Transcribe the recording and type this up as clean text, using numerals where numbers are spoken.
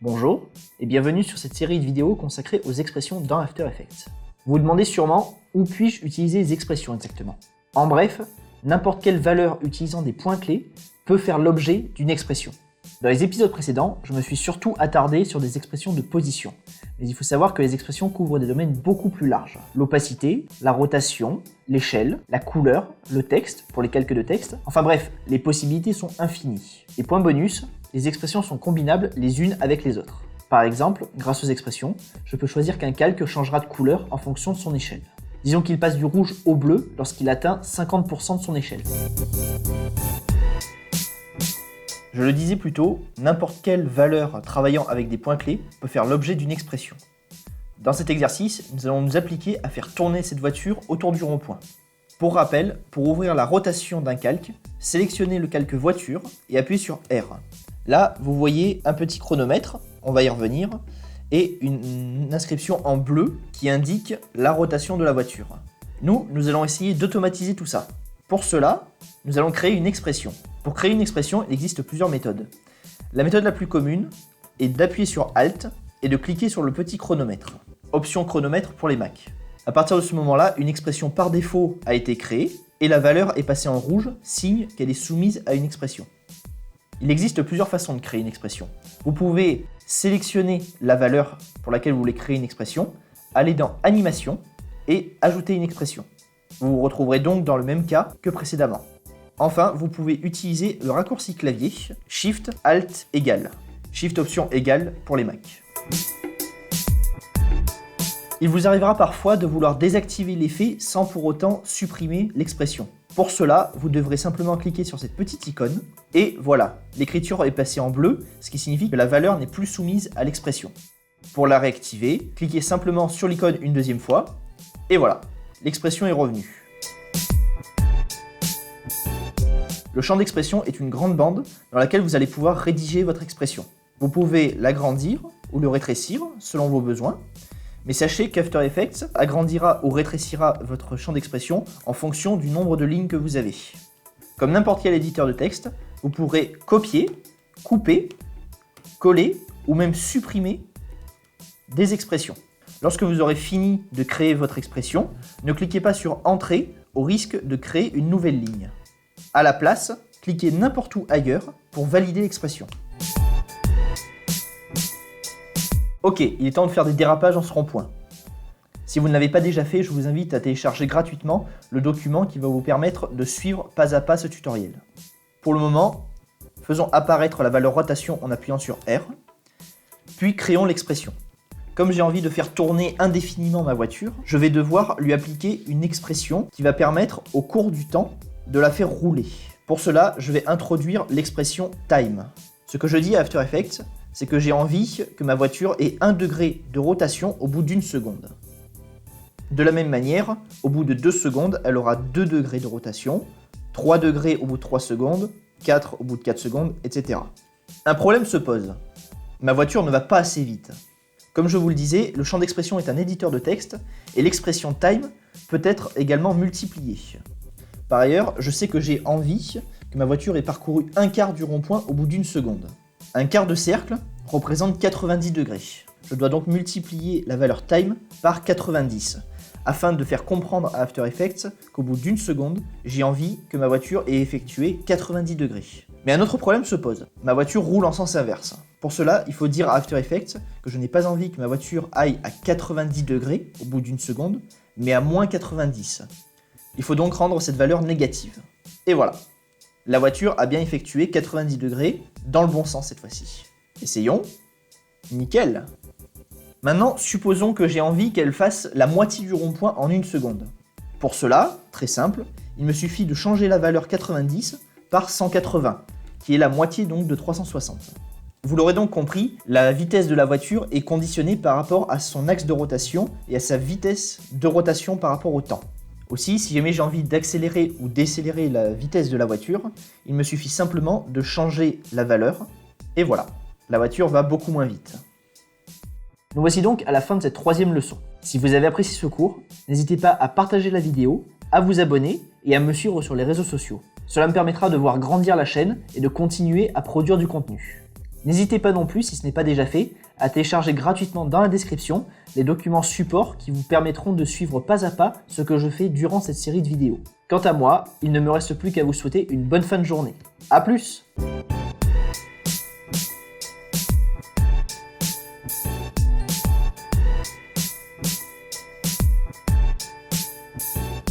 Bonjour et bienvenue sur cette série de vidéos consacrée aux expressions dans After Effects. Vous vous demandez sûrement où puis-je utiliser les expressions exactement. En bref, n'importe quelle valeur utilisant des points clés peut faire l'objet d'une expression. Dans les épisodes précédents, je me suis surtout attardé sur des expressions de position. Mais il faut savoir que les expressions couvrent des domaines beaucoup plus larges. L'opacité, la rotation, l'échelle, la couleur, le texte, pour les calques de texte. Enfin bref, les possibilités sont infinies. Et point bonus, les expressions sont combinables les unes avec les autres. Par exemple, grâce aux expressions, je peux choisir qu'un calque changera de couleur en fonction de son échelle. Disons qu'il passe du rouge au bleu lorsqu'il atteint 50% de son échelle. Je le disais plus tôt, n'importe quelle valeur travaillant avec des points clés peut faire l'objet d'une expression. Dans cet exercice, nous allons nous appliquer à faire tourner cette voiture autour du rond-point. Pour rappel, pour ouvrir la rotation d'un calque, sélectionnez le calque voiture et appuyez sur R. Là, vous voyez un petit chronomètre, on va y revenir, et une inscription en bleu qui indique la rotation de la voiture. Nous allons essayer d'automatiser tout ça. Pour cela, nous allons créer une expression. Pour créer une expression, il existe plusieurs méthodes. La méthode la plus commune est d'appuyer sur Alt et de cliquer sur le petit chronomètre. Option chronomètre pour les Mac. À partir de ce moment-là, une expression par défaut a été créée et la valeur est passée en rouge, signe qu'elle est soumise à une expression. Il existe plusieurs façons de créer une expression. Vous pouvez sélectionner la valeur pour laquelle vous voulez créer une expression, aller dans Animation et ajouter une expression. Vous vous retrouverez donc dans le même cas que précédemment. Enfin, vous pouvez utiliser le raccourci clavier Shift Alt égal. Shift option égale pour les Mac. Il vous arrivera parfois de vouloir désactiver l'effet sans pour autant supprimer l'expression. Pour cela, vous devrez simplement cliquer sur cette petite icône et voilà, l'écriture est passée en bleu, ce qui signifie que la valeur n'est plus soumise à l'expression. Pour la réactiver, cliquez simplement sur l'icône une deuxième fois et voilà, l'expression est revenue. Le champ d'expression est une grande bande dans laquelle vous allez pouvoir rédiger votre expression. Vous pouvez l'agrandir ou le rétrécir selon vos besoins, mais sachez qu'After Effects agrandira ou rétrécira votre champ d'expression en fonction du nombre de lignes que vous avez. Comme n'importe quel éditeur de texte, vous pourrez copier, couper, coller ou même supprimer des expressions. Lorsque vous aurez fini de créer votre expression, ne cliquez pas sur Entrée au risque de créer une nouvelle ligne. À la place, cliquez n'importe où ailleurs pour valider l'expression. Ok, il est temps de faire des dérapages en ce rond-point. Si vous ne l'avez pas déjà fait, je vous invite à télécharger gratuitement le document qui va vous permettre de suivre pas à pas ce tutoriel. Pour le moment, faisons apparaître la valeur rotation en appuyant sur R, puis créons l'expression. Comme j'ai envie de faire tourner indéfiniment ma voiture, je vais devoir lui appliquer une expression qui va permettre au cours du temps de la faire rouler. Pour cela, je vais introduire l'expression time. Ce que je dis à After Effects, c'est que j'ai envie que ma voiture ait 1 degré de rotation au bout d'1 seconde. De la même manière, au bout de 2 secondes, elle aura 2 degrés de rotation, 3 degrés au bout de 3 secondes, 4 au bout de 4 secondes, etc. Un problème se pose. Ma voiture ne va pas assez vite. Comme je vous le disais, le champ d'expression est un éditeur de texte et l'expression time peut être également multipliée. Par ailleurs, je sais que j'ai envie que ma voiture ait parcouru 1/4 du rond-point au bout d'1 seconde. 1/4 de cercle représente 90 degrés. Je dois donc multiplier la valeur time par 90, afin de faire comprendre à After Effects qu'au bout d'1 seconde, j'ai envie que ma voiture ait effectué 90 degrés. Mais un autre problème se pose. Ma voiture roule en sens inverse. Pour cela, il faut dire à After Effects que je n'ai pas envie que ma voiture aille à 90 degrés au bout d'1 seconde, mais à moins 90. Il faut donc rendre cette valeur négative. Et voilà. La voiture a bien effectué 90 degrés, dans le bon sens cette fois-ci. Essayons. Nickel. Maintenant, supposons que j'ai envie qu'elle fasse la moitié du rond-point en 1 seconde. Pour cela, très simple, il me suffit de changer la valeur 90 par 180, qui est la moitié donc de 360. Vous l'aurez donc compris, la vitesse de la voiture est conditionnée par rapport à son axe de rotation et à sa vitesse de rotation par rapport au temps. Aussi, si jamais j'ai envie d'accélérer ou décélérer la vitesse de la voiture, il me suffit simplement de changer la valeur, et voilà, la voiture va beaucoup moins vite. Nous voici donc à la fin de cette 3e leçon. Si vous avez apprécié ce cours, n'hésitez pas à partager la vidéo, à vous abonner et à me suivre sur les réseaux sociaux. Cela me permettra de voir grandir la chaîne et de continuer à produire du contenu. N'hésitez pas non plus, si ce n'est pas déjà fait, à télécharger gratuitement dans la description les documents support qui vous permettront de suivre pas à pas ce que je fais durant cette série de vidéos. Quant à moi, il ne me reste plus qu'à vous souhaiter une bonne fin de journée. A plus!